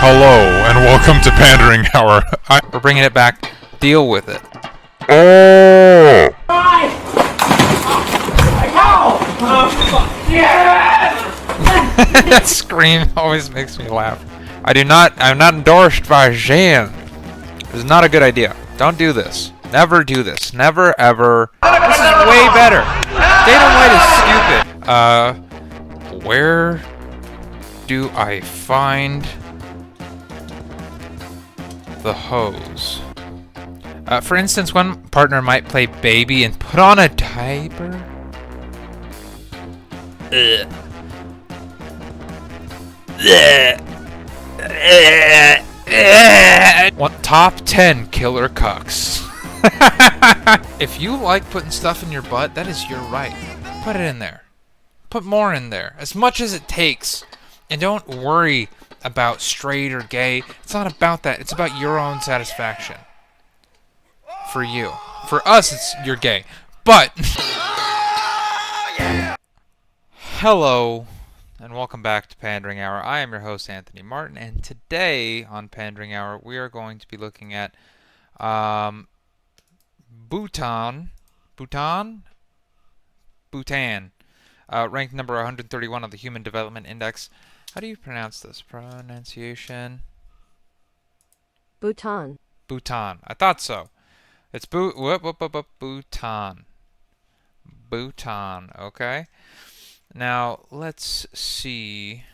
Hello, and welcome to Pandering Hour. We're bringing it back. Deal with it. Oh! That scream always makes me laugh. I'm not endorsed by Jean. This is not a good idea. Don't do this. Never do this. Never, ever. This is way better. Data white is stupid. Where do I find the hose? For instance, one partner might play baby and put on a diaper. What top 10 killer cucks? If you like putting stuff in your butt, that is your right. Put it in there. Put more in there. As much as it takes. And don't worry about straight or gay. It's not about that. It's about your own satisfaction. For you. For us, it's you're gay. But hello, and welcome back to Pandering Hour. I am your host, Anthony Martin, and today on Pandering Hour, we are going to be looking at Bhutan, ranked number 131 on the Human Development Index. How do you pronounce this? Pronunciation? Bhutan. Bhutan. I thought so. It's Bhutan. Bhutan, okay. Now, let's see.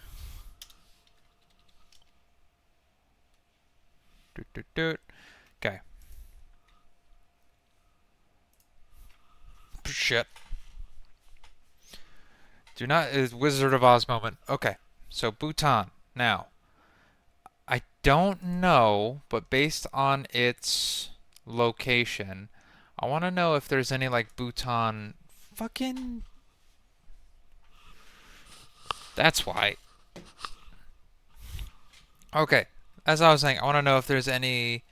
Okay. Shit. Do not is Wizard of Oz moment. Okay. So Bhutan. Now, I don't know, but based on its location, I want to know if there's any like Bhutan fucking. That's why. Okay, as I was saying, I want to know if there's any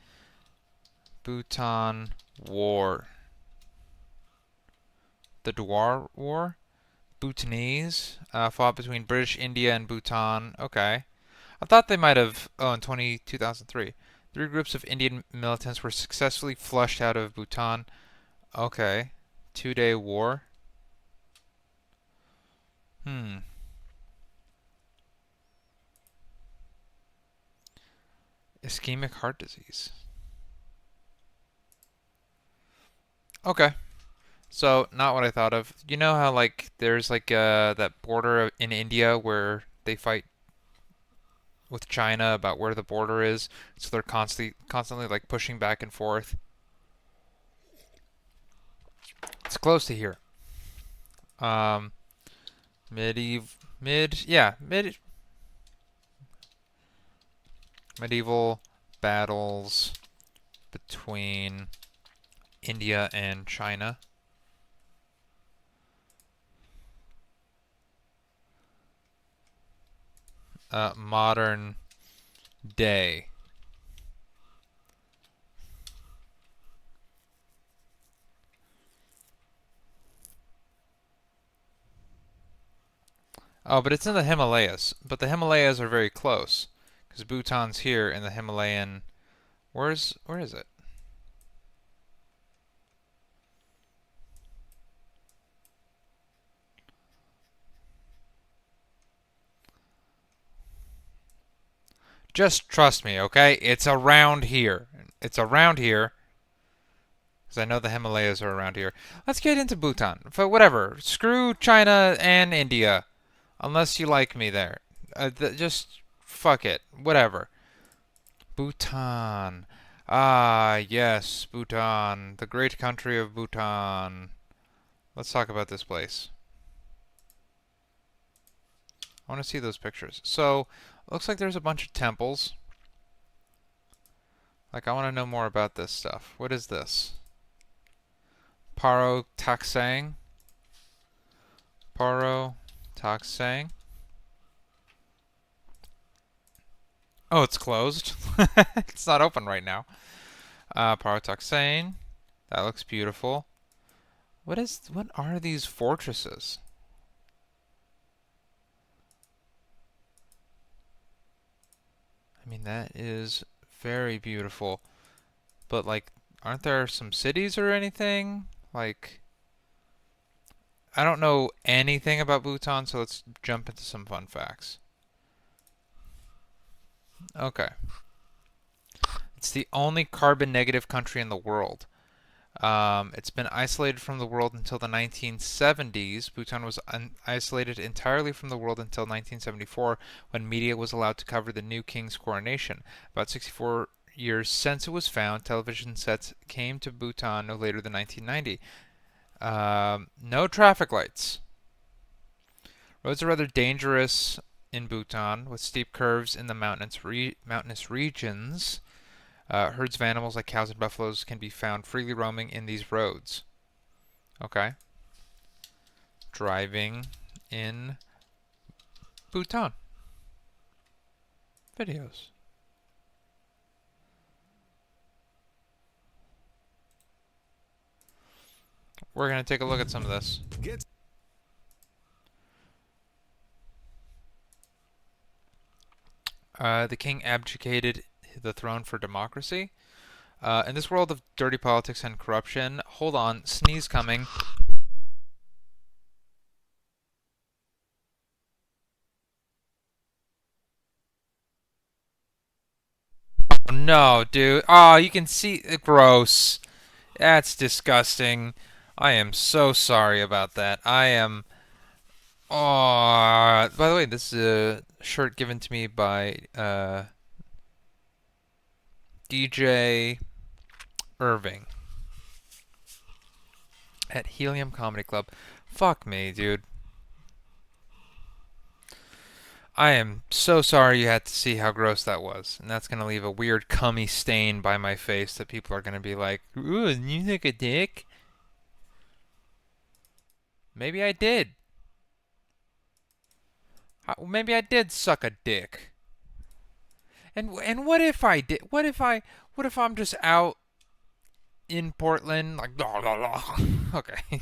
Bhutan War. The Dwar War? Bhutanese fought between British India and Bhutan. Okay. I thought they might have. Oh, in 2003. 3 groups of Indian militants were successfully flushed out of Bhutan. Okay. 2-day war. Ischemic heart disease. Okay. So, not what I thought of. You know how, like, there's, like, that border in India where they fight with China about where the border is, so they're constantly like pushing back and forth. It's close to here. Medieval battles between India and China. Modern day. Oh, but it's in the Himalayas. But the Himalayas are very close, because Bhutan's here in the Himalayan. Where is it? Just trust me, okay? It's around here. It's around here. Because I know the Himalayas are around here. Let's get into Bhutan. But whatever. Screw China and India. Unless you like me there. Just fuck it. Whatever. Bhutan. Ah, yes. Bhutan. The great country of Bhutan. Let's talk about this place. I want to see those pictures. So, looks like there's a bunch of temples. Like, I want to know more about this stuff. What is this? Paro Taksang. Paro Taksang. Oh, it's closed. It's not open right now. Paro Taksang. That looks beautiful. What are these fortresses? mean, that is very beautiful. But, like, aren't there some cities or anything? Like, I don't know anything about Bhutan, so let's jump into some fun facts. Okay. It's the only carbon negative country in the world. It's been isolated from the world until the 1970s. Bhutan was isolated entirely from the world until 1974, when media was allowed to cover the new king's coronation. About 64 years since it was found, television sets came to Bhutan no later than 1990. No traffic lights. Roads are rather dangerous in Bhutan, with steep curves in the mountainous regions. Herds of animals like cows and buffaloes can be found freely roaming in these roads. Okay. Driving in Bhutan. Videos. We're going to take a look at some of this. The king abdicated the throne for democracy. In this world of dirty politics and corruption, hold on, sneeze coming. Oh, no, dude. Oh, you can see gross. That's disgusting. I am so sorry about that. I am. Oh, by the way, this is a shirt given to me by DJ Irving at Helium Comedy Club. Fuck me, dude. I am so sorry you had to see how gross that was. And that's going to leave a weird cummy stain by my face that people are going to be like, ooh, you think a dick? Maybe I did. Maybe I did suck a dick. And what if I did? What if I'm just out in Portland like blah, blah, blah. Okay.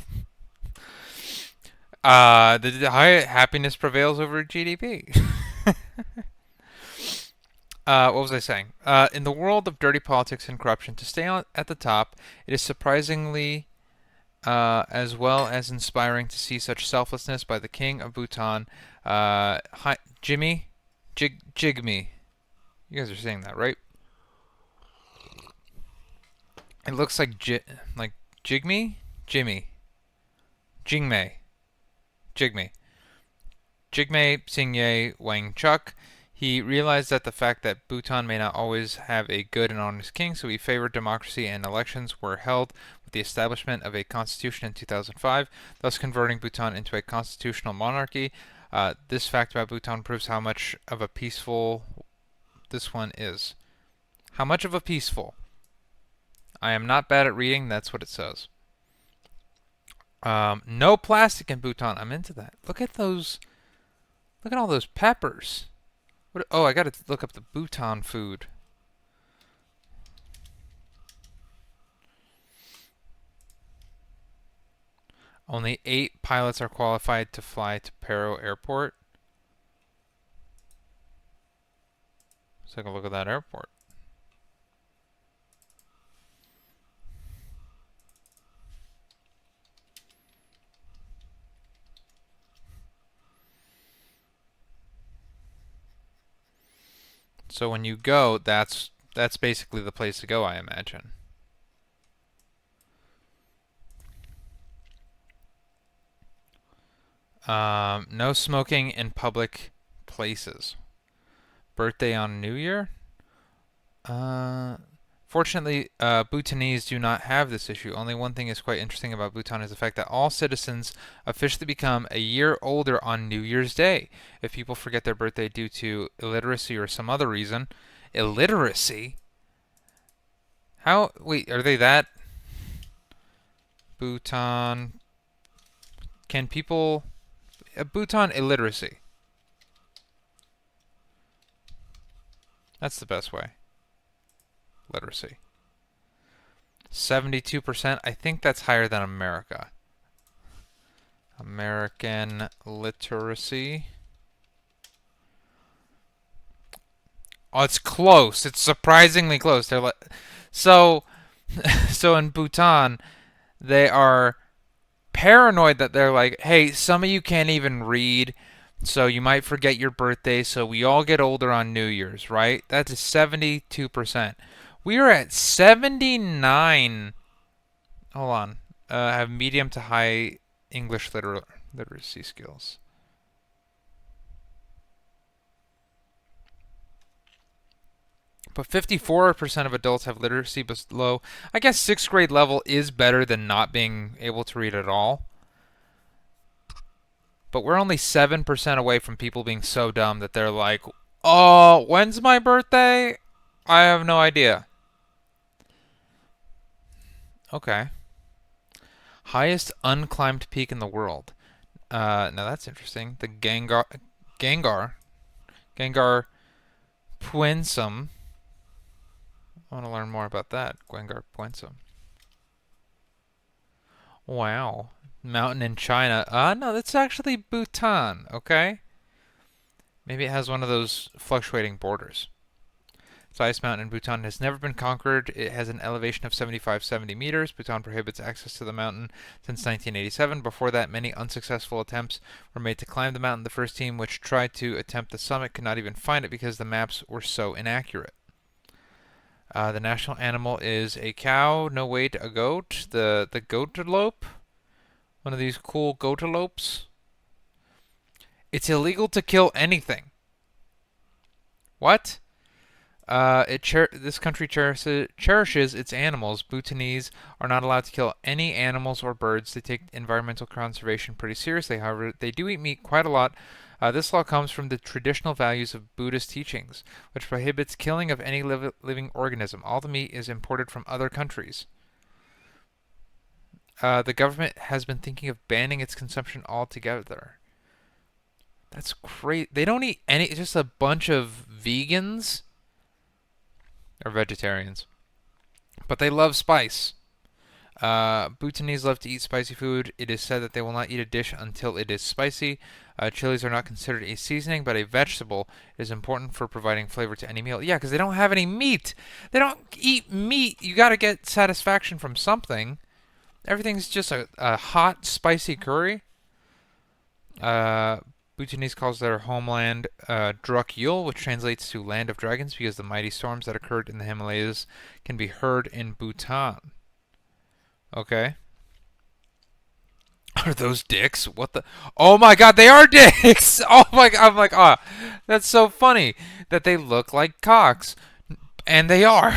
The high happiness prevails over GDP. What was I saying? In the world of dirty politics and corruption, to stay at the top, it is surprisingly as well as inspiring to see such selflessness by the king of Bhutan, Jimmy, Jigme. You guys are saying that, right? It looks like Jigme, Jimmy, Jingmei, Jigme. Jigme Singye Wangchuk. He realized that the fact that Bhutan may not always have a good and honest king, so he favored democracy, and elections were held with the establishment of a constitution in 2005, thus converting Bhutan into a constitutional monarchy. This fact about Bhutan proves how much of a peaceful this one is. How much of a peaceful? I am not bad at reading, that's what it says. No plastic in Bhutan. I'm into that. Look at those. Look at all those peppers. Oh, I gotta look up the Bhutan food. Only 8 pilots are qualified to fly to Paro Airport. Let's take a look at that airport. So when you go, that's basically the place to go, I imagine. No smoking in public places. Birthday on New Year? Fortunately, Bhutanese do not have this issue. Only one thing is quite interesting about Bhutan is the fact that all citizens officially become a year older on New Year's Day. If people forget their birthday due to illiteracy or some other reason, illiteracy? How? Wait, are they that? Bhutan. Can people? Bhutan illiteracy. That's the best way. Literacy. 72%. I think that's higher than America. American literacy. Oh, it's close. It's surprisingly close. They're like, so, so in Bhutan, they are paranoid that they're like, hey, some of you can't even read, so you might forget your birthday, so we all get older on New Year's, right? That's 72%. We are at 79. Hold on. Have medium to high English literacy skills. But 54% of adults have literacy below. I guess sixth grade level is better than not being able to read at all. But we're only 7% away from people being so dumb that they're like, oh, when's my birthday? I have no idea. Okay. Highest unclimbed peak in the world. Now that's interesting. The Gengar Puensum. I want to learn more about that. Gengar Puensum. Wow. Mountain in China. No, that's actually Bhutan, okay? Maybe it has one of those fluctuating borders. Its highest mountain in Bhutan has never been conquered. It has an elevation of 75-70 meters. Bhutan prohibits access to the mountain since 1987. Before that, many unsuccessful attempts were made to climb the mountain. The first team which tried to attempt the summit could not even find it because the maps were so inaccurate. The national animal is a cow. No, wait, a goat. The goatalope. One of these cool goatalopes. It's illegal to kill anything. What? This country cherishes its animals. Bhutanese are not allowed to kill any animals or birds. They take environmental conservation pretty seriously. However, they do eat meat quite a lot. This law comes from the traditional values of Buddhist teachings, which prohibits killing of any living organism. All the meat is imported from other countries. The government has been thinking of banning its consumption altogether. That's great. They don't eat any, just a bunch of vegans or vegetarians. But they love spice. Bhutanese love to eat spicy food. It is said that they will not eat a dish until it is spicy. Chilies are not considered a seasoning, but a vegetable. It is important for providing flavor to any meal. Yeah, because they don't have any meat. They don't eat meat. You got to get satisfaction from something. Everything's just a hot, spicy curry. Bhutanese calls their homeland Druk Yul, which translates to Land of Dragons, because the mighty storms that occurred in the Himalayas can be heard in Bhutan. Okay. Are those dicks? What the? Oh my god, they are dicks! Oh my god, I'm like, that's so funny that they look like cocks. And they are.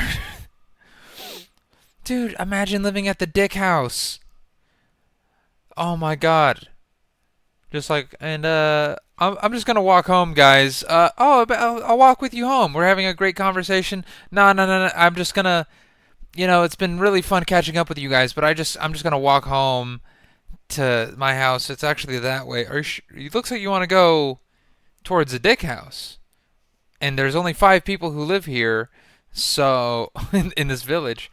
Dude, imagine living at the dick house. Oh my god. Just like, and I'm just gonna walk home, guys. I'll walk with you home. We're having a great conversation. No, no, no, no. I'm just gonna, it's been really fun catching up with you guys, but I'm just gonna walk home to my house. It's actually that way. It looks like you want to go towards the dick house, and there's only 5 people who live here, so in this village.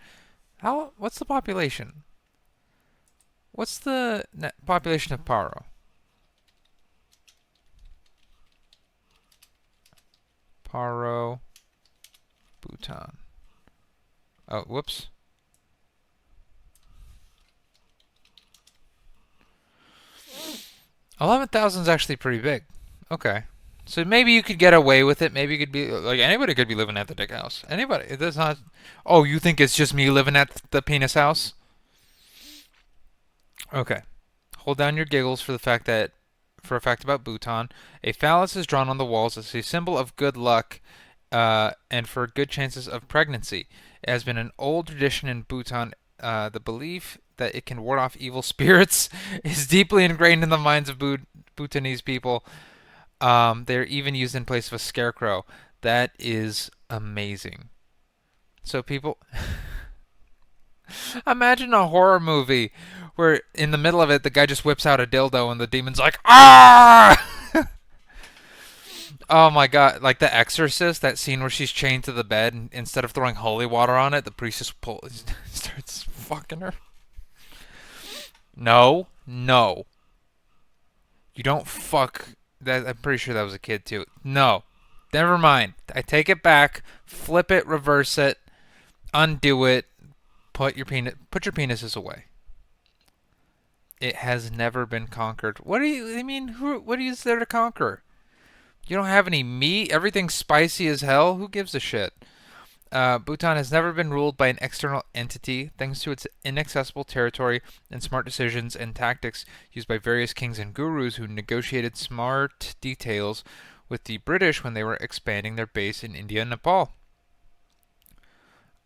What's the population? What's the population of Paro? Paro, Bhutan. Oh, whoops. 11,000 is actually pretty big. Okay. So maybe you could get away with it. Maybe you could be like anybody could be living at the dick house. Anybody. It does not. Oh, you think it's just me living at the penis house? Okay. Hold down your giggles for a fact about Bhutan. A phallus is drawn on the walls as a symbol of good luck and for good chances of pregnancy. It has been an old tradition in Bhutan. The belief that it can ward off evil spirits is deeply ingrained in the minds of Bhutanese people. They're even used in place of a scarecrow. That is amazing. So people... Imagine a horror movie where in the middle of it, the guy just whips out a dildo and the demon's like, ah! Oh my god, like The Exorcist, that scene where she's chained to the bed, and instead of throwing holy water on it, the priest just starts fucking her. No, no. You don't fuck that. I'm pretty sure that was a kid too. No. Never mind. I take it back. Flip it, reverse it, undo it. Put your penises away. It has never been conquered. What do you? I mean, what is there to conquer? You don't have any meat. Everything's spicy as hell. Who gives a shit? Bhutan has never been ruled by an external entity, thanks to its inaccessible territory and smart decisions and tactics used by various kings and gurus who negotiated smart details with the British when they were expanding their base in India and Nepal.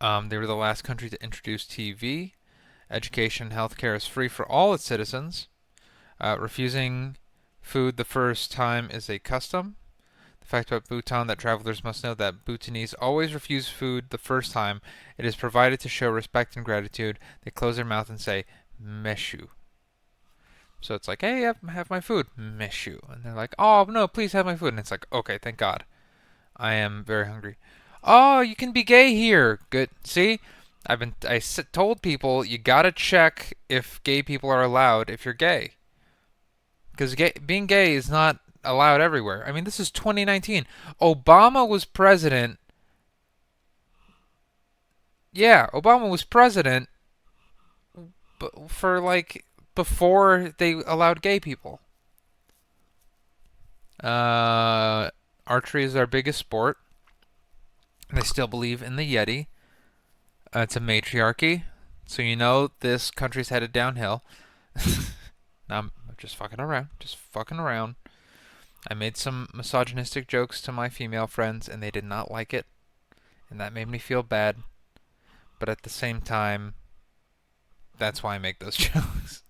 They were the last country to introduce TV. Education and healthcare is free for all its citizens. Refusing food the first time is a custom. The fact about Bhutan that travelers must know that Bhutanese always refuse food the first time it is provided to show respect and gratitude. They close their mouth and say, Meshu. So it's like, hey, have my food. Meshu. And they're like, oh, no, please have my food. And it's like, okay, thank God. I am very hungry. Oh, you can be gay here. Good. See? Told people you gotta check if gay people are allowed if you're gay. Because being gay is not allowed everywhere. I mean, this is 2019. Obama was president. Yeah, Obama was president for like before they allowed gay people. Archery is our biggest sport. They still believe in the Yeti. It's a matriarchy, so you know this country's headed downhill. I'm just fucking around. Just fucking around. I made some misogynistic jokes to my female friends, and they did not like it. And that made me feel bad. But at the same time, that's why I make those jokes.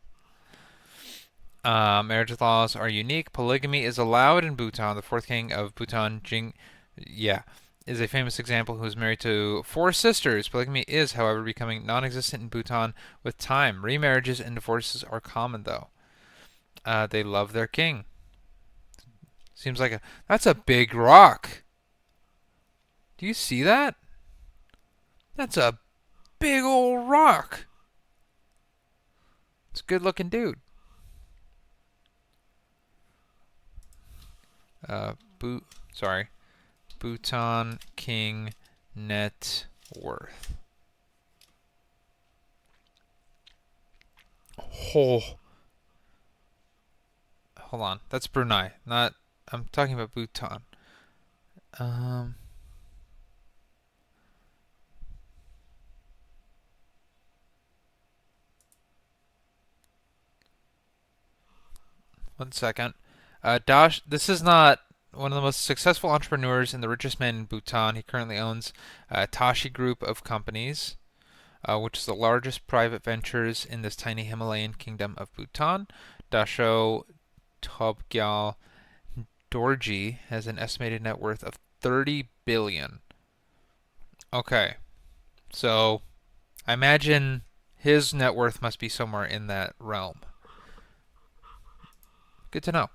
Marriage laws are unique. Polygamy is allowed in Bhutan. The fourth king of Bhutan, is a famous example who is married to 4 sisters. Polygamy is, however, becoming non-existent in Bhutan with time. Remarriages and divorces are common, though. They love their king. Seems like that's a big rock. Do you see that? That's a big old rock. It's a good looking dude. Bhutan king net worth. Oh. Hold on. That's Brunei. I'm talking about Bhutan. One second. This is not one of the most successful entrepreneurs and the richest man in Bhutan. He currently owns a Tashi group of companies, which is the largest private ventures in this tiny Himalayan kingdom of Bhutan. Dasho Tobgyal Dorji has an estimated net worth of 30 billion. Okay. So, I imagine his net worth must be somewhere in that realm. Good to know.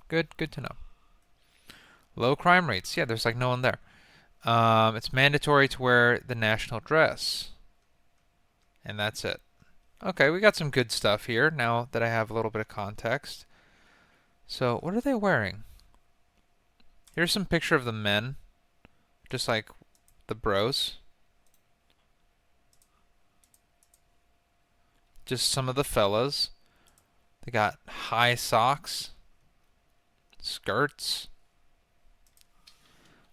Good to know. Low crime rates. Yeah, there's like no one there. It's mandatory to wear the national dress. And that's it. Okay, we got some good stuff here now that I have a little bit of context. So, what are they wearing? Here's some picture of the men. Just like the bros. Just some of the fellas. They got high socks. Skirts.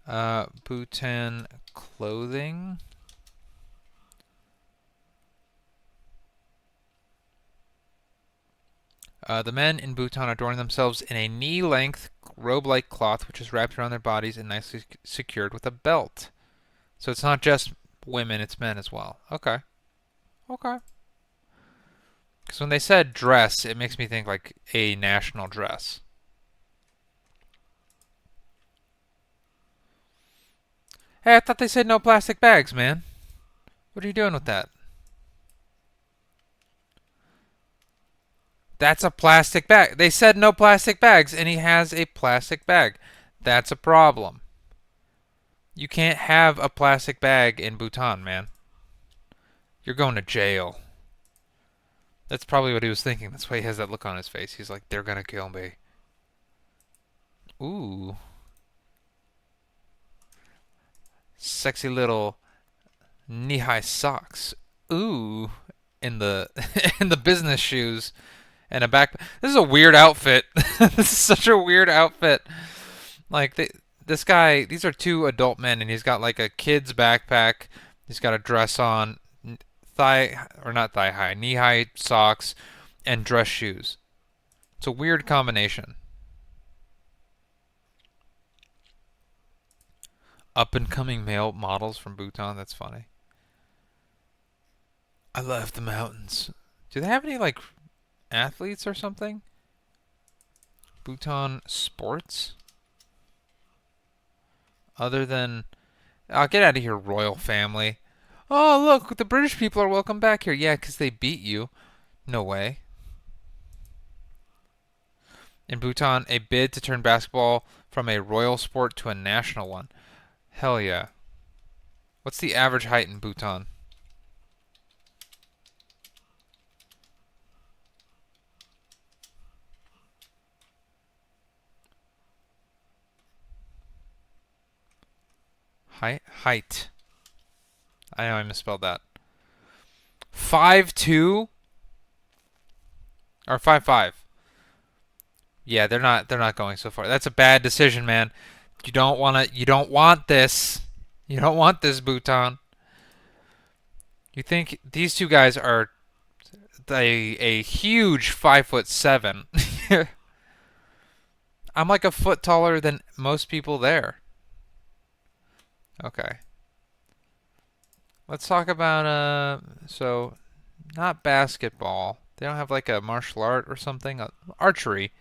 Bhutan clothing. The men in Bhutan adorn themselves in a knee-length robe-like cloth which is wrapped around their bodies and nicely secured with a belt. So it's not just women, it's men as well. Okay. Okay. Because when they said dress, it makes me think like a national dress. Hey, I thought they said no plastic bags, man. What are you doing with that? That's a plastic bag. They said no plastic bags, and he has a plastic bag. That's a problem. You can't have a plastic bag in Bhutan, man. You're going to jail. That's probably what he was thinking. That's why he has that look on his face. He's like, they're gonna kill me. Ooh. sexy little knee-high socks. Ooh, in the in the business shoes and a back. This is a weird outfit. This is such a weird outfit. Like this guy, these are two adult men, and he's got like a kid's backpack. He's got a dress on, not thigh high, knee high socks, and dress shoes. It's a weird combination. Up and coming male models from Bhutan. That's funny. I love the mountains. Do they have any like athletes or something? Bhutan sports? Other than, oh, get out of here, royal family. Oh, look, the British people are welcome back here. Yeah, 'cause they beat you. No way. In Bhutan, a bid to turn basketball from a royal sport to a national one. Hell yeah. What's the average height in Bhutan? Height. I know I misspelled that. 5'2" or 5'5". Yeah, they're not going so far. That's a bad decision, man. You don't want this. You don't want this, Bhutan. You think these two guys are a huge 5'7". I'm like a foot taller than most people there. Okay. Let's talk about so not basketball. They don't have like a martial art or something, archery.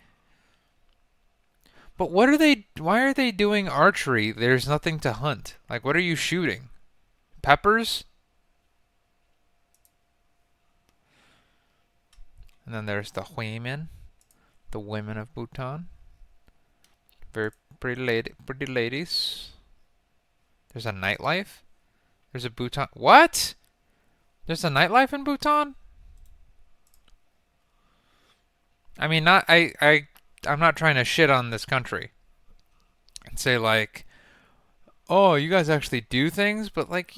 But why are they doing archery? There's nothing to hunt. Like, what are you shooting? Peppers? And then there's the women, the women of Bhutan. Very pretty ladies. There's a nightlife. There's a Bhutan. What? There's a nightlife in Bhutan? I mean, I'm not trying to shit on this country and say like, oh, you guys actually do things, but like,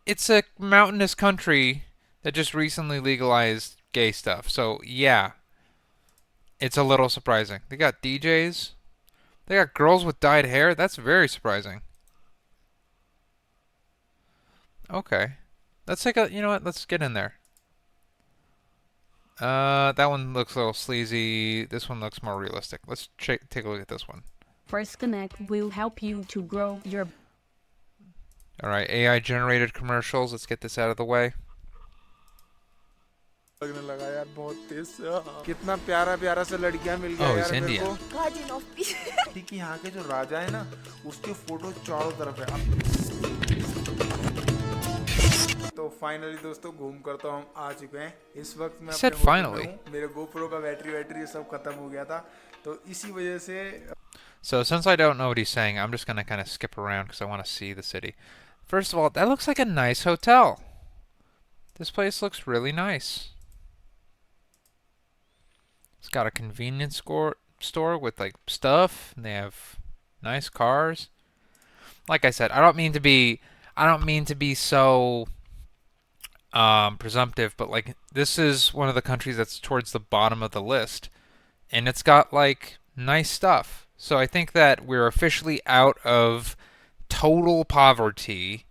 it's a mountainous country that just recently legalized gay stuff. So yeah, it's a little surprising. They got DJs. They got girls with dyed hair. That's very surprising. Okay. Let's take a, you know what? Let's get in there. That one looks a little sleazy. This one looks more realistic. Let's take a look at this one. First Connect will help you to grow your... Alright, AI generated commercials. Let's get this out of the way. कितना प्यारा प्यारा सा लड़कियां मिल गया Oh, यार he's मेरे Indian. को guardian of peace ठीक यहाँ के जो राजा है ना उसके फोटो चारों तरफ है तो फाइनली दोस्तों घूम कर तो हम आ चुके हैं इस वक्त मैं Said अपने होटल में finally. हूँ मेरे GoPro का बैटरी सब खत्म हो गया था तो इसी वजह से So since I don't know what he's saying, I'm just gonna kind of skip around because I want to see the city. First of all, that looks like a nice hotel. This place looks really nice. It's got a convenience store with like stuff, and they have nice cars. Like I said, I don't mean to be so presumptive, but like this is one of the countries that's towards the bottom of the list, and it's got like nice stuff. So I think that we're officially out of total poverty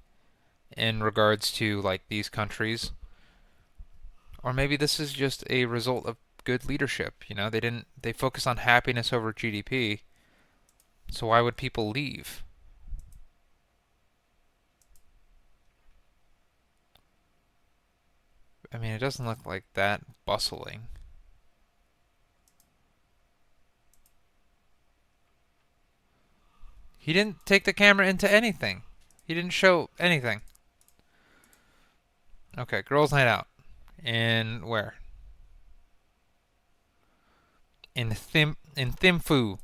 in regards to like these countries. Or maybe this is just a result of good leadership, you know? They focus on happiness over GDP. So why would people leave? I mean, it doesn't look like that bustling. He didn't take the camera into anything. He didn't show anything. Okay, girls' night out. In where? In Thimphu.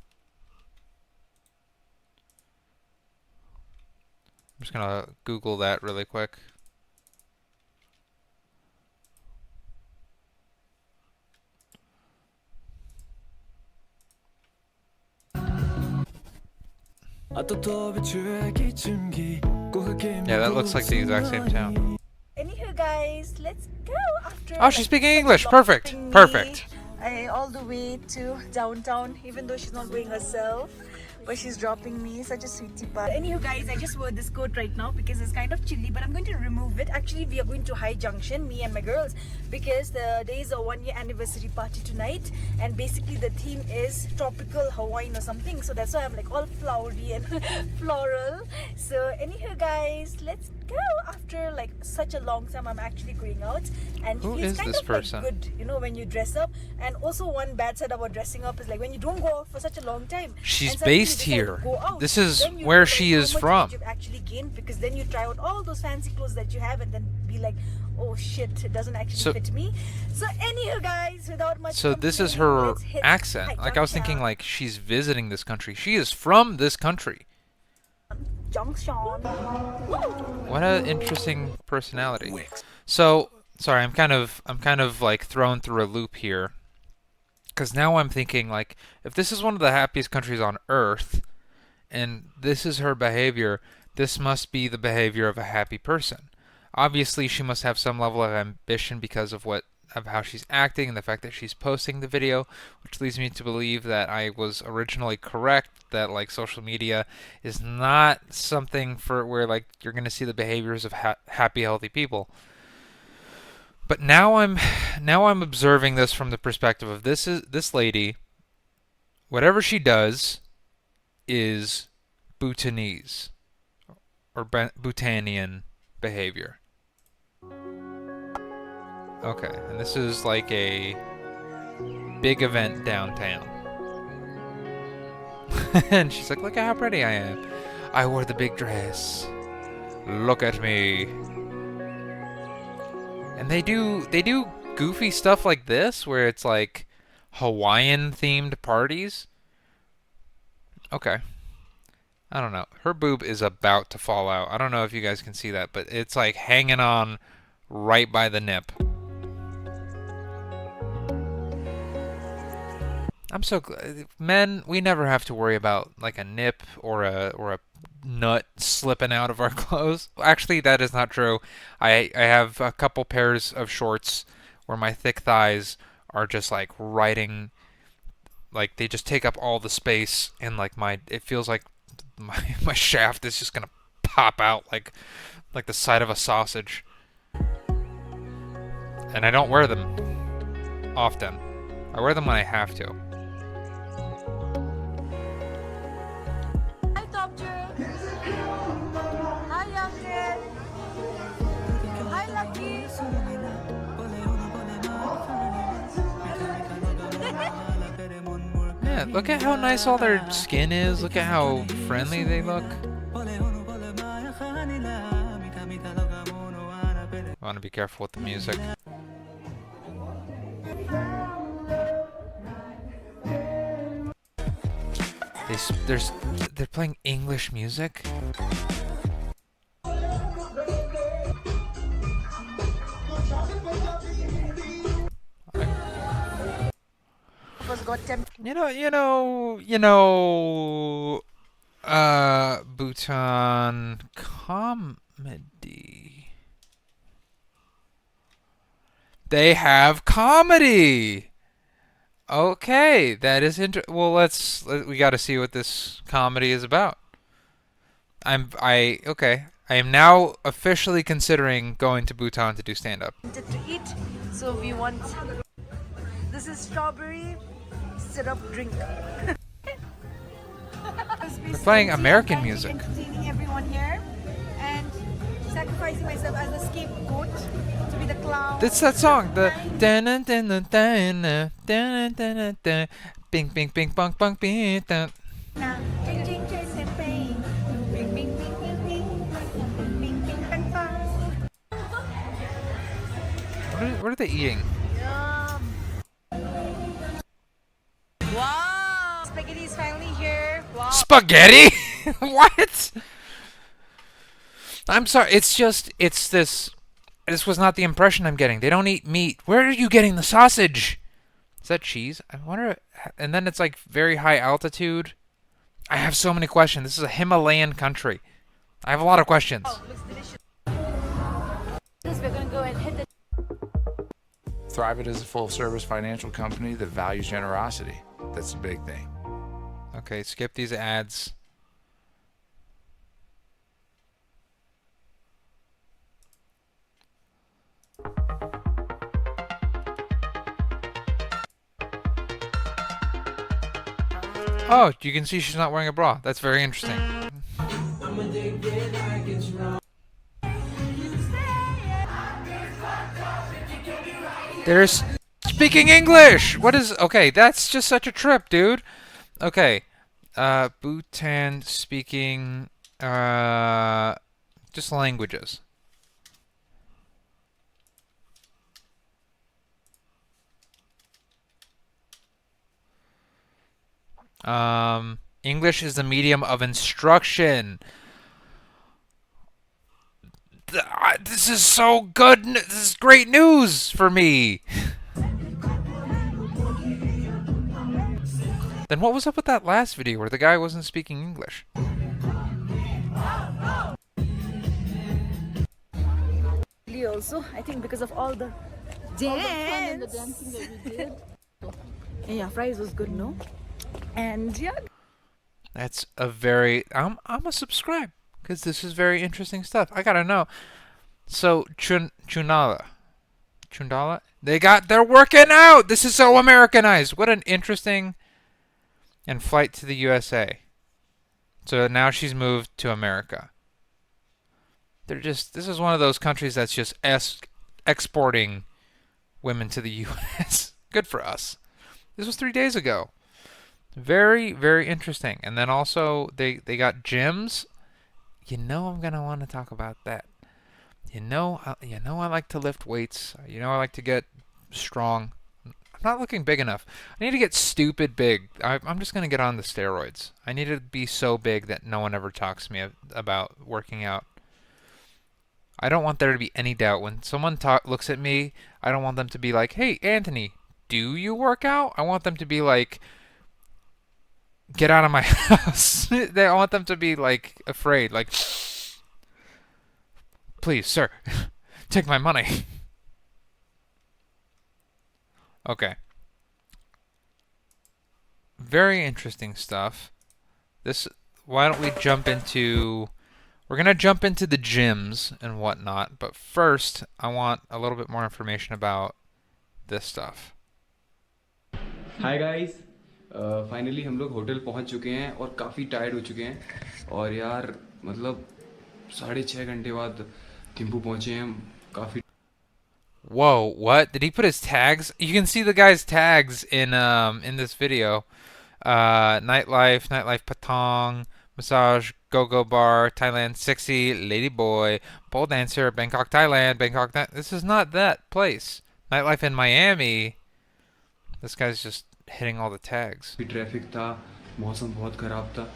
I'm just gonna Google that really quick. 또 도배 추억이 춤기 Yeah, that looks like the exact same town. Anywho, guys, let's go after. Oh, she's speaking English. Perfect. dropping me, Perfect. all the way to downtown, even though she's not going herself. But she's dropping me, such a sweetie pie. Anywho, guys, I just wore this coat right now because it's kind of chilly, but I'm going to remove it. Actually, we are going to High Junction, me and my girls, because there is a 1-year anniversary party tonight, and basically the theme is tropical Hawaiian or something. So that's why I'm like all flowery and floral. So anywho, guys, let's go. After like such a long time, I'm actually going out, and Who it's is kind this of person? like good, you know, when you dress up. And also one bad side about dressing up is like when you don't go out for such a long time. She's and suddenly you based decide to here. go out, This is then you where realize she how is much from. weight you've actually gained, because then you try out all those fancy clothes that you have and then be like, oh shit, it doesn't actually fit me. So anywho, guys, without much So this is complaining, her let's hit accent. High Like I was thinking Junction. like she's visiting this country. She is from this country. Junction. What an interesting personality. So, sorry, I'm kind of like thrown through a loop here. Cuz now I'm thinking like if this is one of the happiest countries on earth and this is her behavior, this must be the behavior of a happy person. Obviously, she must have some level of ambition because of how she's acting and the fact that she's posting the video, which leads me to believe that I was originally correct, that like social media is not something for where like you're going to see the behaviors of happy, healthy people. But now I'm observing this from the perspective of this lady. Whatever she does is Bhutanese or Bhutanian behavior. Okay, and this is like a big event downtown. And she's like, look at how pretty I am. I wore the big dress. Look at me. And they do goofy stuff like this where it's like Hawaiian themed parties. Okay. I don't know. Her boob is about to fall out. I don't know if you guys can see that, but it's like hanging on right by the nip. I'm so glad. Men, we never have to worry about like a nip or a nut slipping out of our clothes. Actually, that is not true. I have a couple pairs of shorts where my thick thighs are just like riding, like they just take up all the space, and like it feels like my shaft is just gonna pop out like the side of a sausage. And I don't wear them often. I wear them when I have to. Hi, Doctor. Hi, Youngkin. Hi, Lucky. Yeah, look at how nice all their skin is. Look at how friendly they look. I want to be careful with the music. They're playing English music. Bhutan comedy. They have comedy. Okay, that is well. We got to see what this comedy is about. Okay. I am now officially considering going to Bhutan to do stand-up. To eat, so we want. This is strawberry syrup drink. They're playing American music. Entertaining everyone here and sacrificing myself as a scapegoat to be the clown. It's that song, the bing bing bing bong bong bing. Drink, drink, drink champagne. Bing, bing, bing, bing, bing. Bing, bing, bang, bang. What are they eating? Yum. Wow! Spaghetti is finally here. Wow. Spaghetti? What? I'm sorry. It's this. This was not the impression I'm getting. They don't eat meat. Where are you getting the sausage? Is that cheese? I wonder. And then it's like very high altitude. I have so many questions. This is a Himalayan country. I have a lot of questions. Looks delicious. We're gonna go and hit the. Thrivent is a full-service financial company that values generosity. That's the big thing. Okay, skip these ads. Oh, you can see she's not wearing a bra. That's very interesting. They're speaking English! What is... Okay, that's just such a trip, dude. Okay. Bhutan speaking... just languages. English is the medium of instruction. This is so good. This is great news for me. Then what was up with that last video where the guy wasn't speaking English? Also, I think because of all the dance. And the dancing that we did. Yeah, fries was good, no? And yeah. That's a very... I'm a subscribe because this is very interesting stuff. I gotta know. So Chundala, they're working out. This is so Americanized. What an interesting... And flight to the USA. So now she's moved to America. This is one of those countries that's just exporting women to the US. Good for us. This was 3 days ago. Very, very interesting. And then also they got gyms. You know I'm gonna want to talk about that. You know I like to lift weights. You know I like to get strong. I'm not looking big enough. I need to get stupid big. I'm just gonna get on the steroids. I need to be so big that no one ever talks to me about working out. I don't want there to be any doubt when someone looks at me. I don't want them to be like, "Hey, Anthony, do you work out?" I want them to be like, "Get out of my house." I want them to be like afraid, like, "Please, sir, take my money." Okay. Very interesting stuff. Why don't we jump into... We're going to jump into the gyms and whatnot, but first, I want a little bit more information about this stuff. Hi guys finally हम लोग hotel पहुंच चुके हैं और काफ़ी tired हो चुके हैं और यार मतलब 6.5 घंटे बाद थिम्पू पहुंचे हैं हम काफ़ी Whoa, what? Did he put his tags? You can see the guy's tags in this video. Nightlife Patong, massage, go-go bar, Thailand, sexy, lady boy, pole dancer, Bangkok, Thailand, this is not that place. Nightlife in Miami. This guy's just hitting all the tags. Traffic था, मौसम बहुत ख़राब था.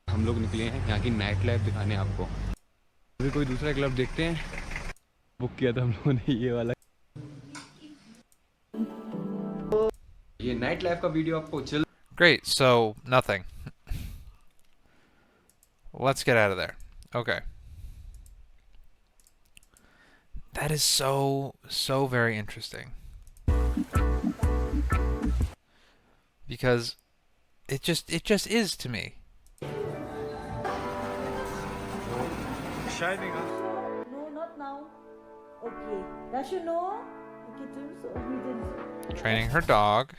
हम लोग निकले हैं यहाँ की नाइट लाइफ दिखाने आपको. अभी कोई दूसरा क्लब देखते हैं. बुक किया था हम लोगों ने ये वाला. ये नाइट लाइफ का वीडियो आपको चल. Great, so nothing. Let's get out of there. Okay. That is so very interesting. Because it just is to me. Shining, huh? No, not now. Okay. Does you know? Okay, too. So we did. Training her dog.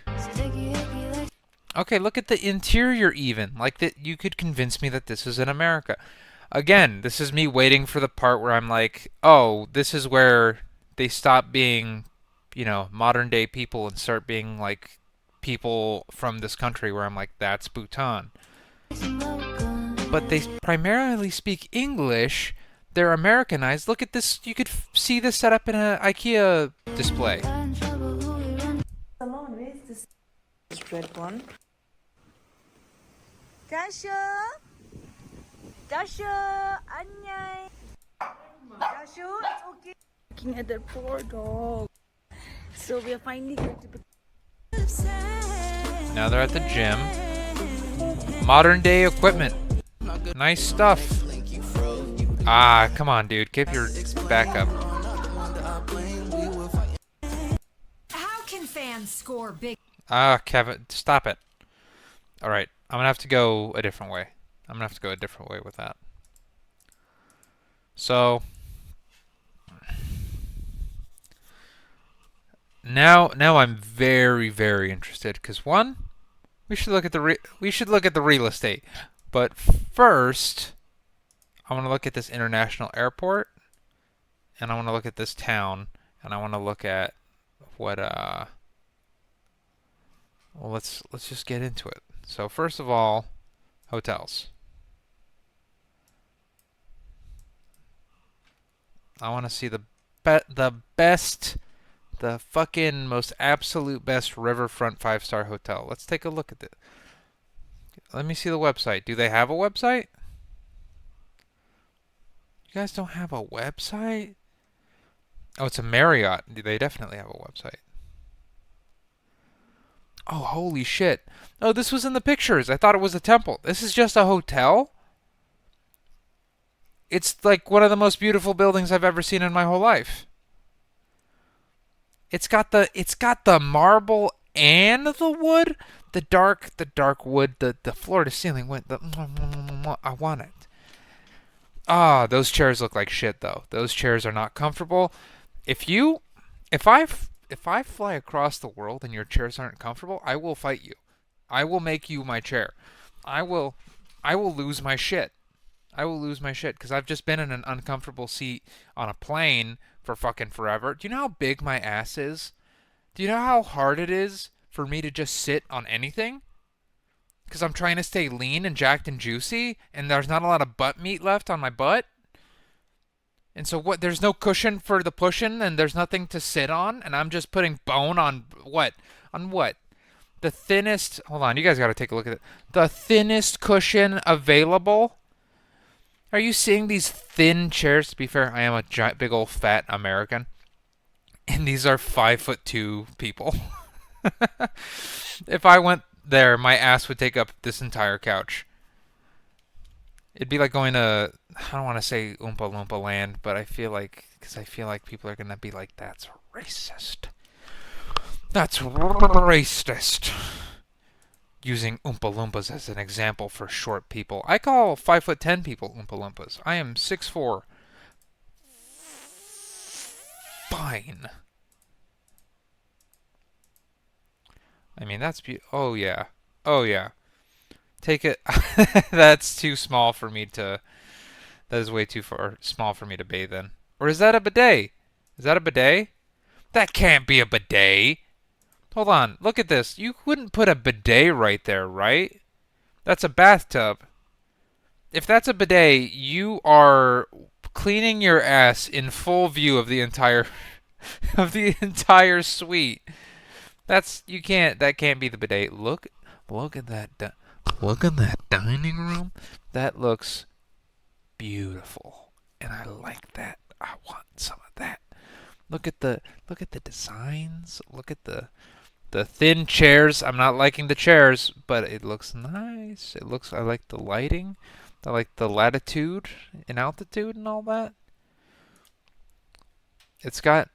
Okay, look at the interior even. Like that you could convince me that this is in America. Again, this is me waiting for the part where I'm like, oh, this is where they stop being, you know, modern day people and start being like people from this country where I'm like, that's Bhutan. But they primarily speak English. They're Americanized. Look at this. You could see this set up in an IKEA display. Salon, where is this red one? Dasha! Dasha! Anyay! Dasha, it's okay. Looking at that poor dog. So we are finally going to be... Now they're at the gym. Modern day equipment. Nice stuff. Ah, come on, dude. Keep your back up. How can fans score big? Ah, Kevin, stop it. All right, I'm gonna have to go a different way. I'm gonna have to go a different way with that. So now I'm very, very interested because one, we should look at the real estate. But first, I want to look at this international airport, and I want to look at this town, and I want to look at what well, let's just get into it. So first of all, hotels. I want to see the best, the fucking most absolute best riverfront 5-star hotel. Let's take a look at it. Let me see the website. Do they have a website? You guys don't have a website? Oh, it's a Marriott. They definitely have a website. Oh, holy shit. Oh, this was in the pictures. I thought it was a temple. This is just a hotel? It's like one of the most beautiful buildings I've ever seen in my whole life. It's got the marble and the wood, the dark wood, the floor to ceiling wood. I want it. Ah, those chairs look like shit though. Those chairs are not comfortable. If I fly across the world and your chairs aren't comfortable, I will fight you. I will make you my chair. I will lose my shit. I will lose my shit because I've just been in an uncomfortable seat on a plane for fucking forever. Do you know how big my ass is? Do you know how hard it is for me to just sit on anything? Because I'm trying to stay lean and jacked and juicy, and there's not a lot of butt meat left on my butt. And so what? There's no cushion for the pushing, and there's nothing to sit on, and I'm just putting bone on what? On what? The thinnest... Hold on, you guys got to take a look at it. The thinnest cushion available? Are you seeing these thin chairs? To be fair, I am a giant, big old fat American. And these are 5'2" people. If I went there, my ass would take up this entire couch. It'd be like going to, I don't want to say Oompa Loompa land, but I feel like people are going to be like, that's racist. That's racist. Using Oompa Loompas as an example for short people. I call 5'10" people Oompa Loompas. I am 6'4". Fine. I mean, that's oh yeah. Oh yeah. Take it. That's too small for me to... That is way too small for me to bathe in. Or is that a bidet? Is that a bidet? That can't be a bidet. Hold on. Look at this. You wouldn't put a bidet right there, right? That's a bathtub. If that's a bidet, you are cleaning your ass in full view of the entire suite. That can't be the bidet. Look at that. Look at that dining room. That looks beautiful, and I like that. I want some of that. Look at the designs. Look at the thin chairs. I'm not liking the chairs, but it looks nice. I like the lighting. I like the latitude and altitude and all that.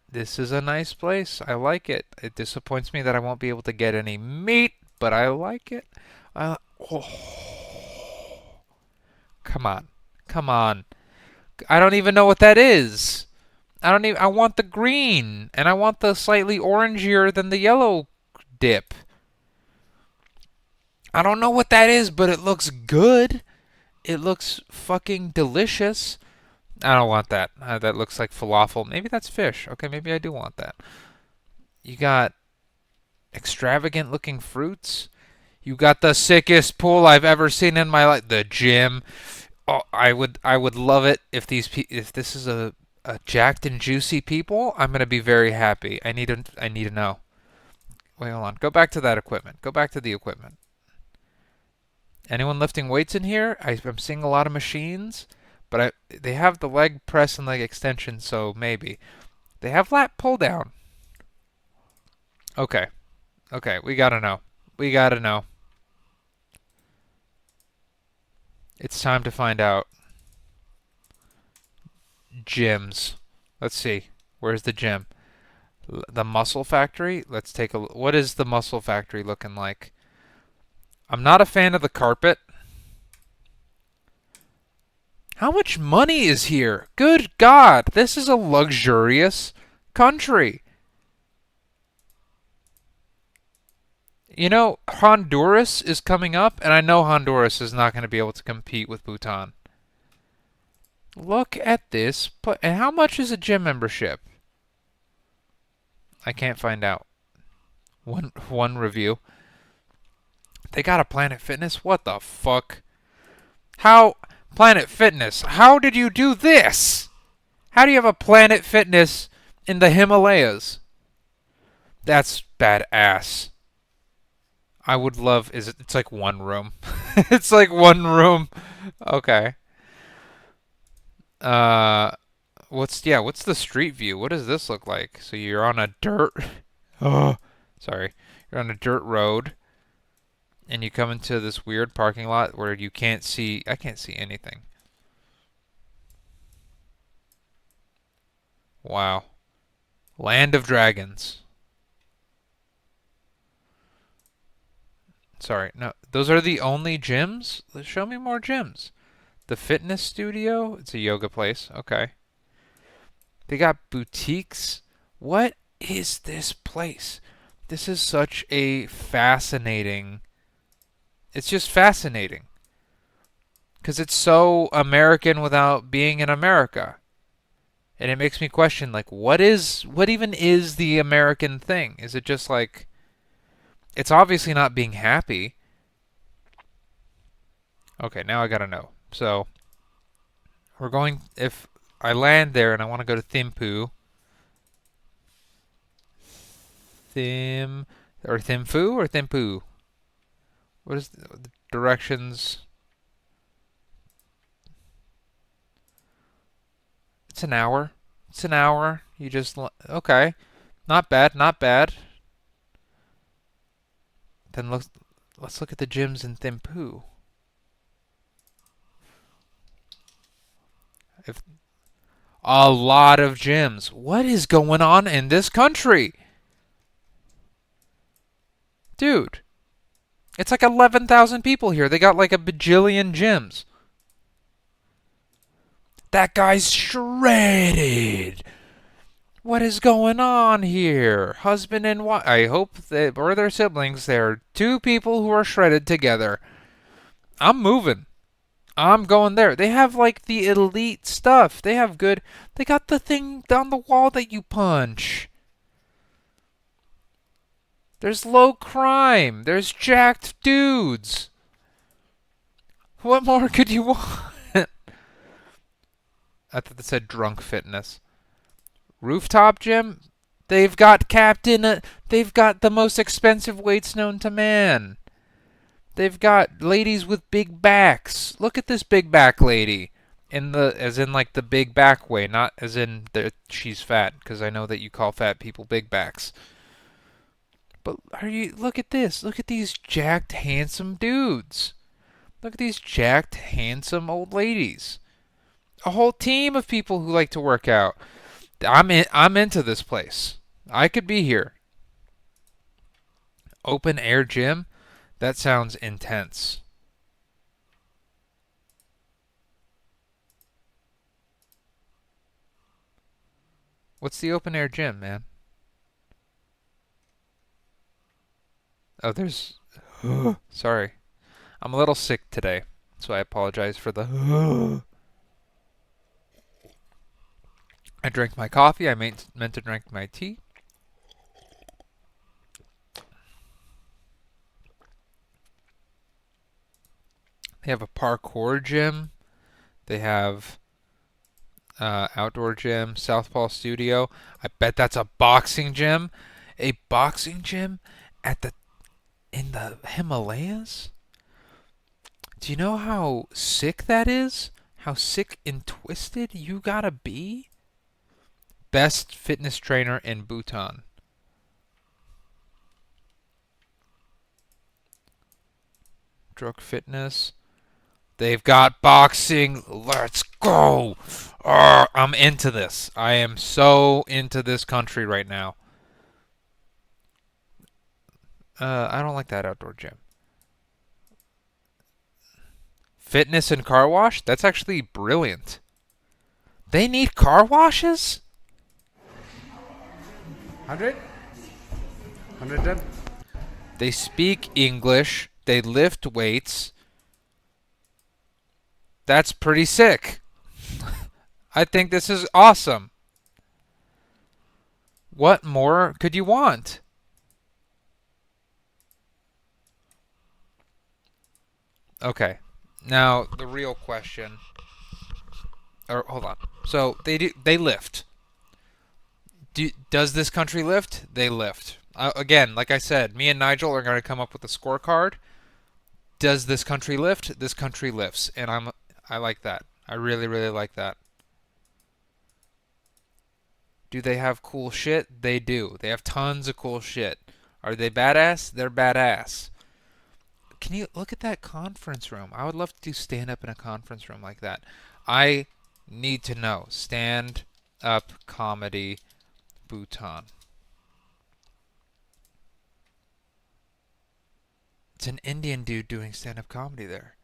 This is a nice place. I like it. It disappoints me that I won't be able to get any meat, but I like it. Oh, come on. Come on. I don't even know what that is. I want the green, and I want the slightly orangier than the yellow dip. I don't know what that is, but it looks good. It looks fucking delicious. I don't want that. That looks like falafel. Maybe that's fish. Okay, maybe I do want that. You got extravagant looking fruits. You got the sickest pool I've ever seen in my life. The gym. Oh, I would love it if this is a jacked and juicy people. I'm gonna be very happy. I need to know. Wait, hold on. Go back to that equipment. Go back to the equipment. Anyone lifting weights in here? I'm seeing a lot of machines, but they have the leg press and leg extension, so maybe. They have lat pull down. Okay. Okay, we gotta know. We gotta know. It's time to find out. gyms. Let's see. Where's the gym? The Muscle Factory? Let's take a look. What is the Muscle Factory looking like? I'm not a fan of the carpet. How much money is here? Good God, this is a luxurious country. You know, Honduras is coming up, and I know Honduras is not going to be able to compete with Bhutan. Look at this. And how much is a gym membership? I can't find out. One review. They got a Planet Fitness? What the fuck? How? Planet Fitness, how did you do this? How do you have a Planet Fitness in the Himalayas? That's badass. I would love... It's like one room. It's like one room. Okay. What's the street view? What does this look like? So you're on a dirt... Oh, sorry. You're on a dirt road. And you come into this weird parking lot where you can't see... I can't see anything. Wow. Land of Dragons. Sorry, no. Those are the only gyms? Show me more gyms. The fitness studio? It's a yoga place. Okay. They got boutiques. What is this place? This is such a fascinating... It's just fascinating. Because it's so American without being in America. And it makes me question, like, what even is the American thing? Is it just like... It's obviously not being happy. Okay, now I gotta know. So, we're going... If I land there and I want to go to Thimphu... Thimphu or Thimphu? What is the directions? It's an hour. It's an hour. You just... Okay. Not bad, not bad. Then let's look at the gyms in Thimphu. A lot of gyms. What is going on in this country? Dude. It's like 11,000 people here. They got like a bajillion gyms. That guy's shredded. What is going on here? Husband and wife. I hope they or their siblings. They're two people who are shredded together. I'm moving. I'm going there. They have like the elite stuff. They have good. They got the thing on the wall that you punch. There's low crime. There's jacked dudes. What more could you want? I thought that said drunk fitness. Rooftop gym? They've got they've got the most expensive weights known to man. They've got ladies with big backs. Look at this big back lady. As in like the big back way, not as in she's fat, because I know that you call fat people big backs. But look at this. Look at these jacked, handsome dudes. Look at these jacked, handsome old ladies. A whole team of people who like to work out. I'm into this place. I could be here. Open air gym? That sounds intense. What's the open air gym, man? Oh, there's... Sorry. I'm a little sick today, so I apologize for the... I drank my coffee. I meant to drink my tea. They have a parkour gym. They have outdoor gym, Southpaw Studio. I bet that's a boxing gym. A boxing gym in the Himalayas? Do you know how sick that is? How sick and twisted you gotta be? Best fitness trainer in Bhutan. Drug fitness. They've got boxing. Let's go. I'm into this. I am so into this country right now. I don't like that outdoor gym. Fitness and car wash? That's actually brilliant. They need car washes? 100? 100 done? They speak English. They lift weights. That's pretty sick. I think this is awesome. What more could you want? Okay. Now the real question. Or hold on. So they lift. Does this country lift? They lift. Again, like I said, me and Nigel are going to come up with a scorecard. Does this country lift? This country lifts, and I like that. I really, really like that. Do they have cool shit? They do. They have tons of cool shit. Are they badass? They're badass. Can you look at that conference room? I would love to do stand up in a conference room like that. I need to know. Stand up comedy Bhutan. It's an Indian dude doing stand up comedy there.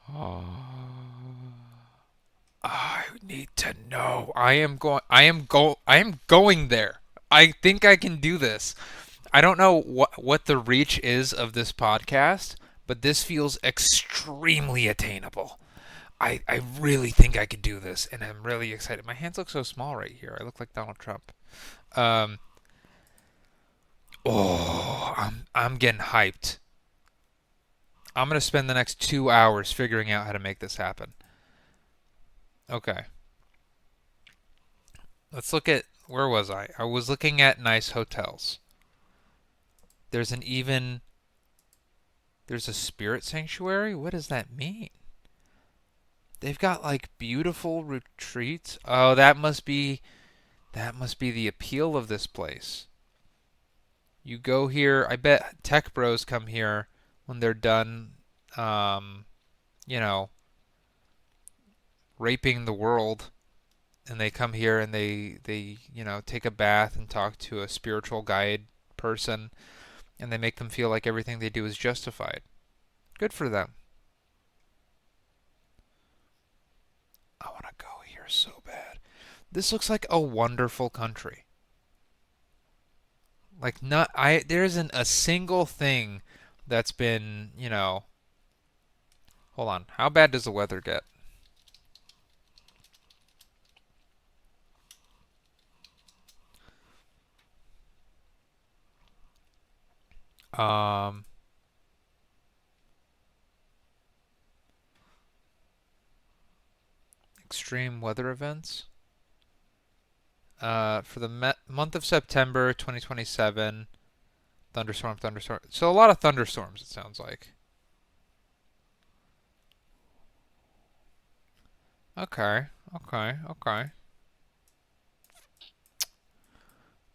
Oh. I need to know. I am going there. I think I can do this. I don't know what the reach is of this podcast, but this feels extremely attainable. I really think I could do this, and I'm really excited. My hands look so small right here. I look like Donald Trump. I'm getting hyped. I'm gonna spend the next 2 hours figuring out how to make this happen. Okay. Let's look at, where was I? I was looking at nice hotels. There's a spirit sanctuary? What does that mean? They've got like beautiful retreats. Oh, that must be the appeal of this place. You go here, I bet tech bros come here when they're done you know, raping the world, and they come here and they take a bath and talk to a spiritual guide person, and they make them feel like everything they do is justified. Good for them. I want to go here so bad. This looks like a wonderful country. Like, there isn't a single thing that's been, hold on. How bad does the weather get? Extreme weather events. For the month of September 2027, thunderstorm. So a lot of thunderstorms, it sounds like. Okay.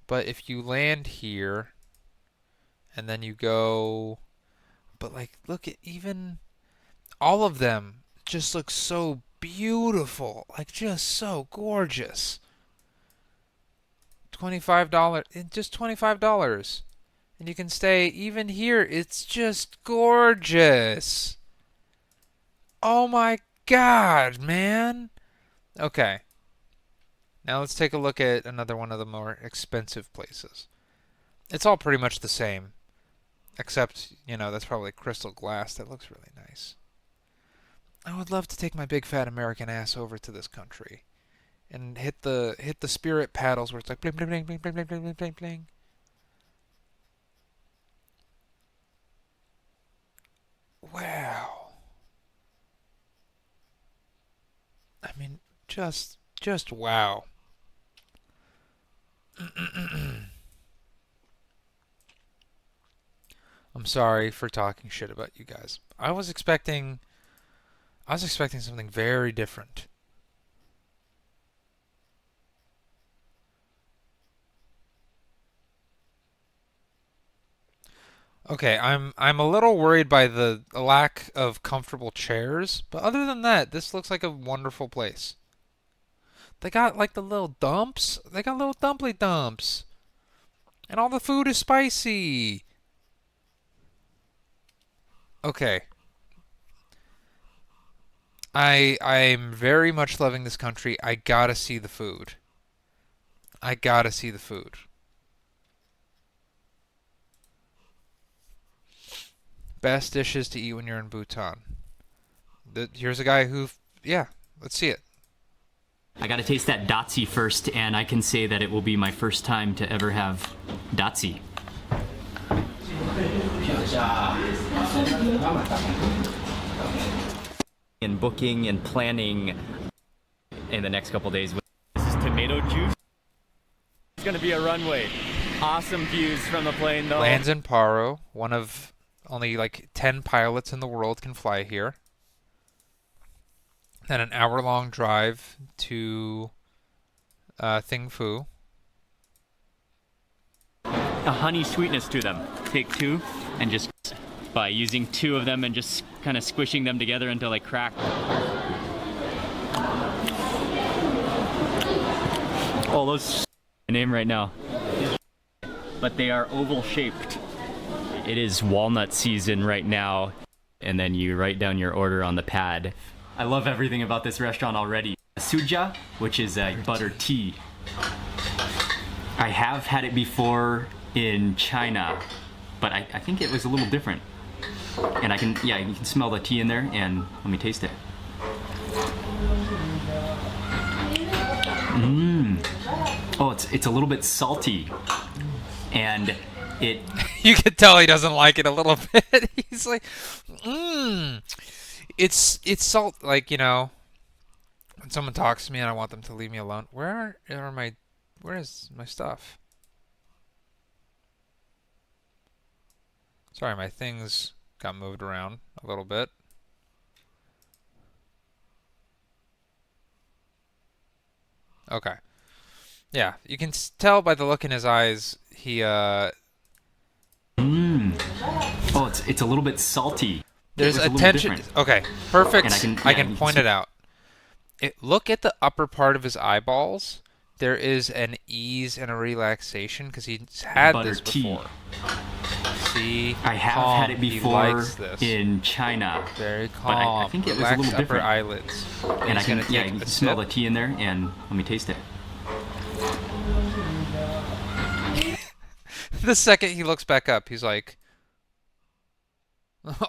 But if you land here, and then you go, but like, look at even all of them just look so beautiful, like just so gorgeous. $25, just $25, and you can stay even here. It's just gorgeous. Oh my God, man. Okay. Now let's take a look at another one of the more expensive places. It's all pretty much the same, except, that's probably crystal glass. That looks really nice. I would love to take my big fat American ass over to this country and hit the spirit paddles where it's like bling bling bling bling bling bling bling bling bling. Wow. I mean, just wow. I'm sorry for talking shit about you guys. I was expecting something very different. Okay, I'm a little worried by the lack of comfortable chairs, but other than that, this looks like a wonderful place. They got like the little dumps. They got little dumply dumps. And all the food is spicy. Okay. I'm very much loving this country. I gotta see the food. I gotta see the food. Best dishes to eat when you're in Bhutan. Here's a guy who, yeah, let's see it. I gotta taste that datsi first, and I can say that it will be my first time to ever have datsi. And booking and planning in the next couple days. This is tomato juice. It's gonna be a runway. Awesome views from the plane, though. Lands in Paro. One of only like 10 pilots in the world can fly here. Then an hour-long drive to Thing Phu. A honey sweetness to them. Take two and just by using two of them and just kind of squishing them together until they crack. Oh, those name right now. But they are oval shaped. It is walnut season right now, and then you write down your order on the pad. I love everything about this restaurant already. Suja, which is a butter tea. I have had it before in China, but I think it was a little different. And you can smell the tea in there, and let me taste it. Oh, it's a little bit salty, and it. You can tell he doesn't like it a little bit. He's like, It's salt, like, you know, when someone talks to me and I want them to leave me alone. Where is my stuff? Sorry, my things got moved around a little bit. Okay. Yeah, you can tell by the look in his eyes, he, Oh, it's a little bit salty. There's attention. Okay, perfect. And I can point it out. Look at the upper part of his eyeballs. There is an ease and a relaxation because he's had this before. See, I have had it before in China. Very calm. But I think it was a little different. Upper eyelids. And you can smell the tea in there, and let me taste it. The second he looks back up, he's like,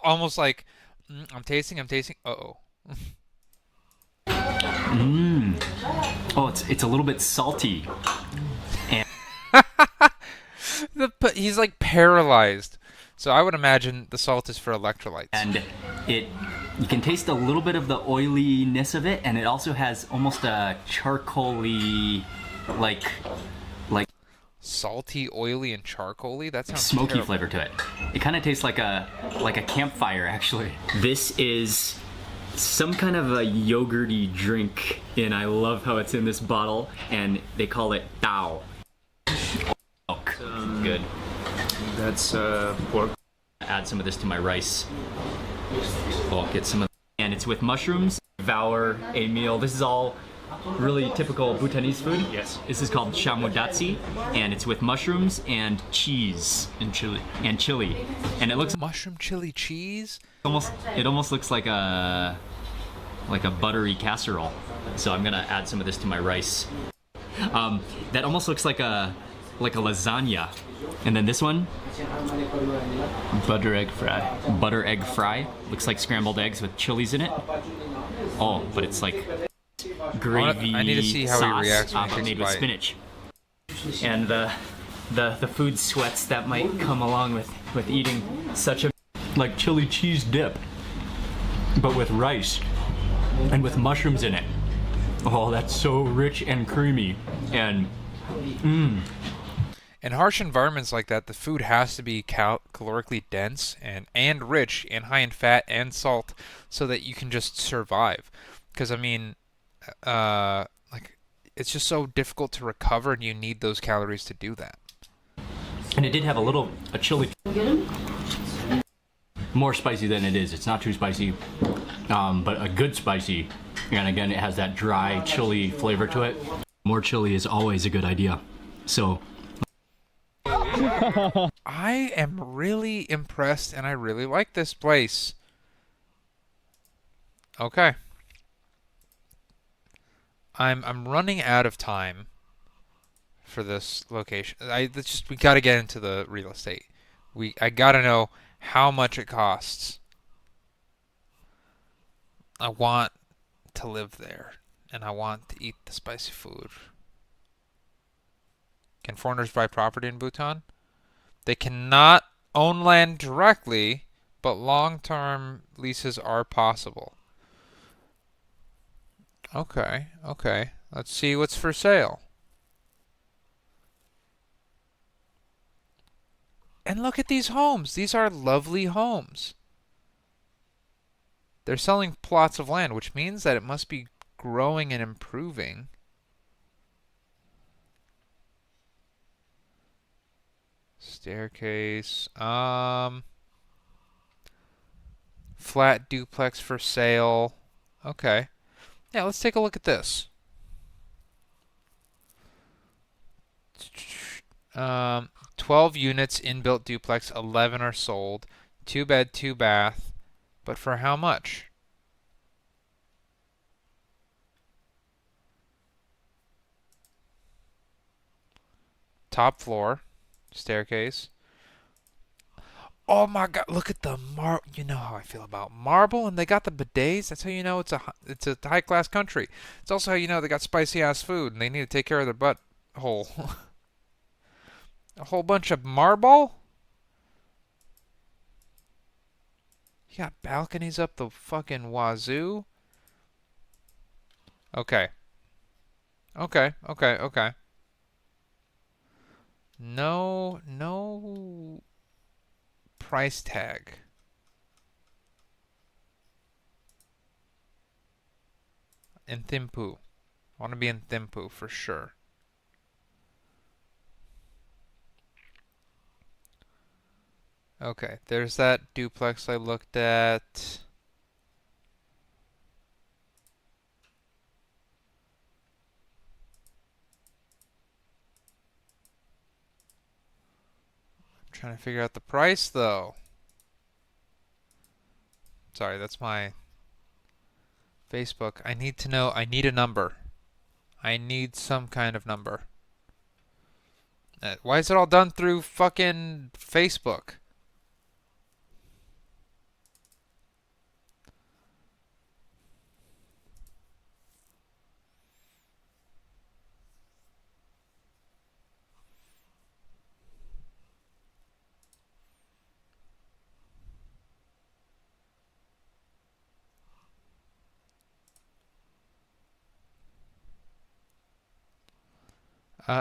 almost like, I'm tasting. Uh-oh. Oh, it's a little bit salty. And he's like paralyzed. So I would imagine the salt is for electrolytes. And you can taste a little bit of the oiliness of it, and it also has almost a charcoaly, like salty, oily, and charcoaly. That sounds smoky terrible. flavor to it. It kind of tastes like a campfire, actually. This is some kind of a yogurty drink, and I love how it's in this bottle, and they call it Dao. Milk. Good. That's pork. Add some of this to my rice. I'll get some of, and it's with mushrooms. Devour a meal. This is all really typical Bhutanese food. Yes. This is called shamudatsi, and it's with mushrooms and cheese and chili. And it looks mushroom chili cheese. It almost looks like a buttery casserole. So I'm gonna add some of this to my rice. That almost looks like a lasagna. And then this one, Butter egg fry. butter egg fry. Looks like scrambled eggs with chilies in it. Oh, but it's like gravy I need to see how he sauce reacts when he takes a made with bite. spinach. And the food sweats that might come along with eating such a like chili cheese dip, but with rice and with mushrooms in it. Oh, that's so rich and creamy. And In harsh environments like that, the food has to be calorically dense and rich and high in fat and salt so that you can just survive. Because, I mean, like, it's just so difficult to recover, and you need those calories to do that. it did have a chili. more spicy than it is. It's not too spicy, but a good spicy. And again, it has that dry chili flavor to it. More chili is always a good idea. So I am really impressed, and I really like this place. Okay. I'm running out of time for this location. We gotta get into the real estate. I gotta know how much it costs. I want to live there, and I want to eat the spicy food. Can foreigners buy property in Bhutan? They cannot own land directly, but long-term leases are possible. Okay, okay. Let's see what's for sale. And look at these homes. These are lovely homes. They're selling plots of land, which means that it must be growing and improving. Staircase. Flat duplex for sale. Okay. Yeah, let's take a look at this. 12 units, inbuilt duplex, 11 are sold. 2 bed, 2 bath. But for how much? Top floor. Staircase. Oh my god, look at the you know how I feel about marble, and they got the bidets. That's how you know it's a high class country. It's also how you know they got spicy ass food and they need to take care of their butthole. A whole bunch of marble? You got balconies up the fucking wazoo? Okay. Okay, okay, okay. No price tag. In Thimphu. I want to be in Thimphu for sure. Okay, there's that duplex I looked at. I'm trying to figure out the price though. Sorry, that's my Facebook. I need to know. I need a number. I need some kind of number. Why is it all done through fucking Facebook?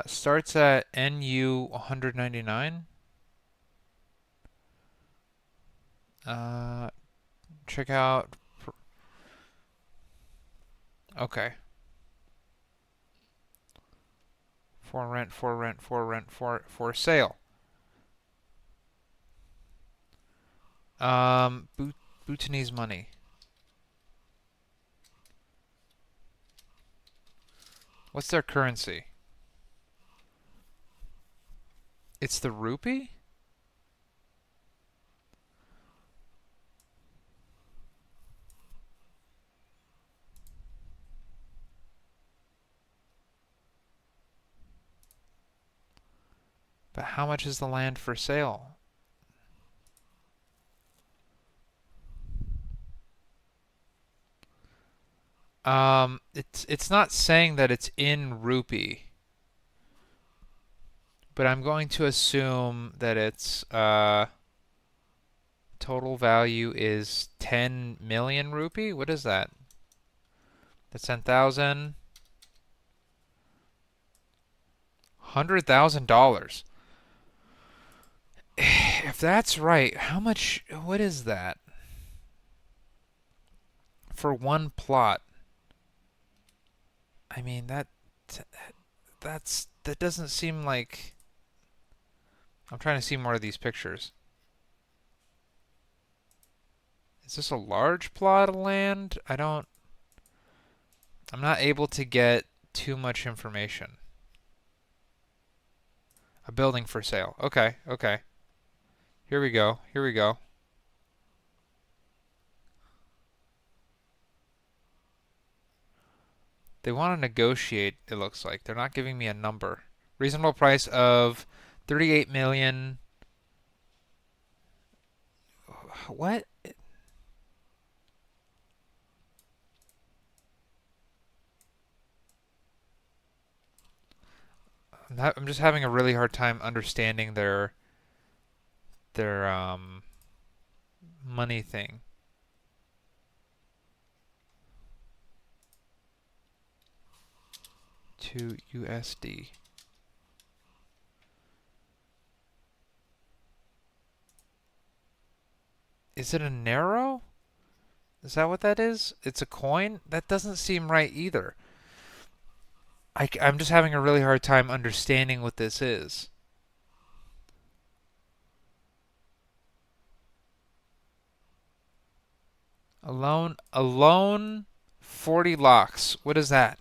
Starts at NU 199. Check out. Okay. For rent, for rent, for rent, for sale. Bhutanese money. What's their currency? It's the rupee? But how much is the land for sale? It's not saying that it's in rupee. But I'm going to assume that its total value is 10 million rupee. What is that? That's 10,000. $100,000. If that's right, how much? What is that for one plot? I mean that doesn't seem like. I'm trying to see more of these pictures. Is this a large plot of land? I'm not able to get too much information. A building for sale. Okay, okay. Here we go. Here we go. They want to negotiate, it looks like. They're not giving me a number. Reasonable price of 38 million. What? I'm just having a really hard time understanding their money thing. To USD. Is it a narrow? Is that what that is? It's a coin? That doesn't seem right either. I'm just having a really hard time understanding what this is. Alone 40 locks. What is that?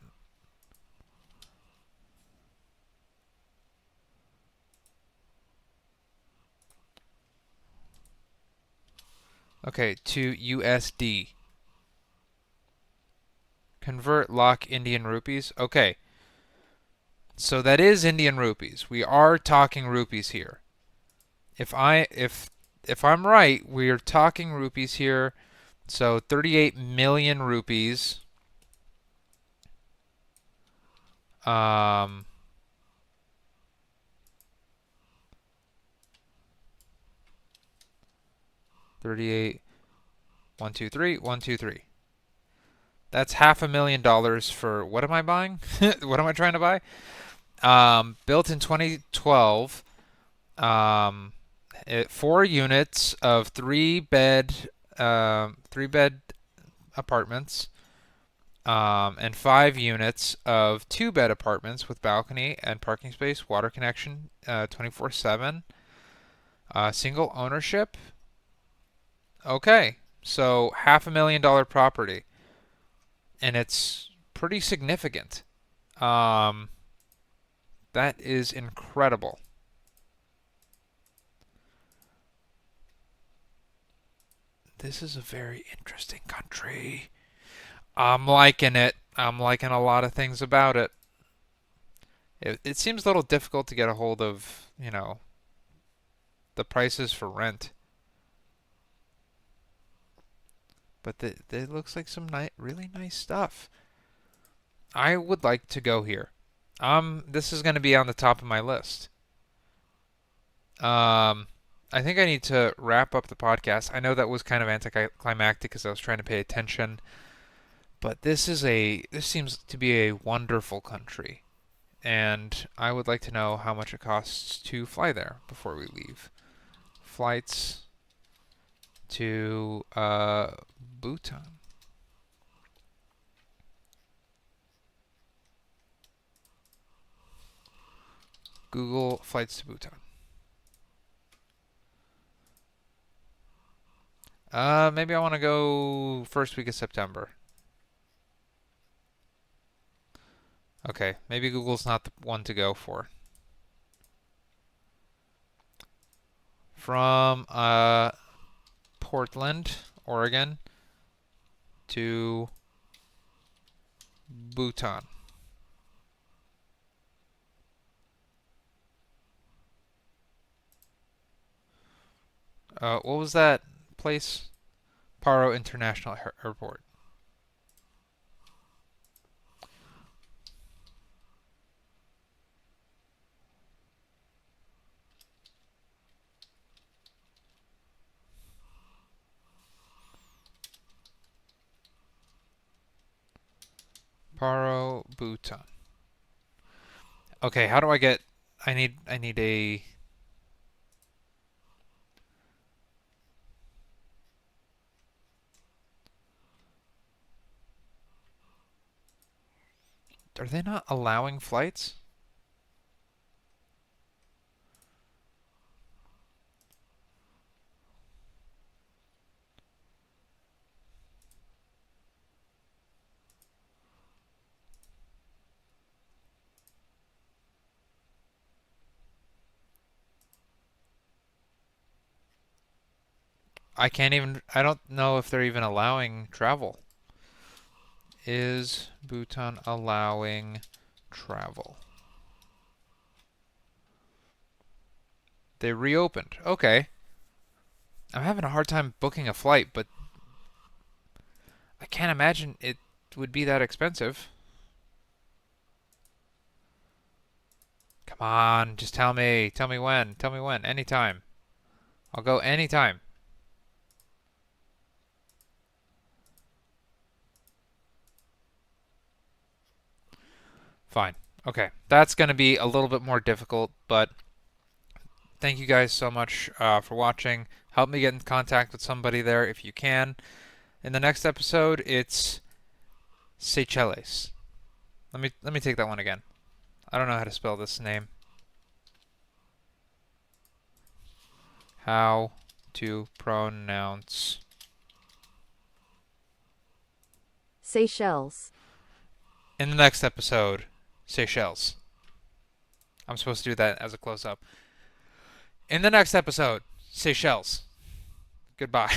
Okay, to USD. Convert lock Indian rupees. Okay. So that is Indian rupees. We are talking rupees here. If I'm right, we're talking rupees here. So 38 million rupees. 38, 1, 2, 3, 1, 2, 3. That's $500,000 for, what am I buying? What am I trying to buy? Built in 2012. 4 units of 3-bed apartments, and 5 units of 2-bed apartments with balcony and parking space, water connection, 24/7. Single ownership. Okay, so $500,000 property, and it's pretty significant. That is incredible. This is a very interesting country. I'm liking it. I'm liking a lot of things about it. It seems a little difficult to get a hold of, the prices for rent. But it looks like some really nice stuff. I would like to go here. This is going to be on the top of my list. I think I need to wrap up the podcast. I know that was kind of anticlimactic because I was trying to pay attention. But this seems to be a wonderful country. And I would like to know how much it costs to fly there before we leave. Flights to Bhutan. Google flights to Bhutan. Maybe I want to go first week of September. Okay, maybe Google's not the one to go for. From Portland, Oregon to Bhutan. What was that place? Paro International Airport. Paro, Bhutan. Okay, how do I get... I need a... Are they not allowing flights? I can't even. I don't know if they're even allowing travel. Is Bhutan allowing travel? They reopened. Okay. I'm having a hard time booking a flight, but I can't imagine it would be that expensive. Come on, just tell me. Tell me when. Tell me when. Anytime. I'll go anytime. Fine. Okay. That's going to be a little bit more difficult, but thank you guys so much for watching. Help me get in contact with somebody there if you can. In the next episode, it's Seychelles. Let me take that one again. I don't know how to spell this name. How to pronounce Seychelles. in the next episode, Seychelles. I'm supposed to do that as a close-up. In the next episode, Seychelles. Goodbye.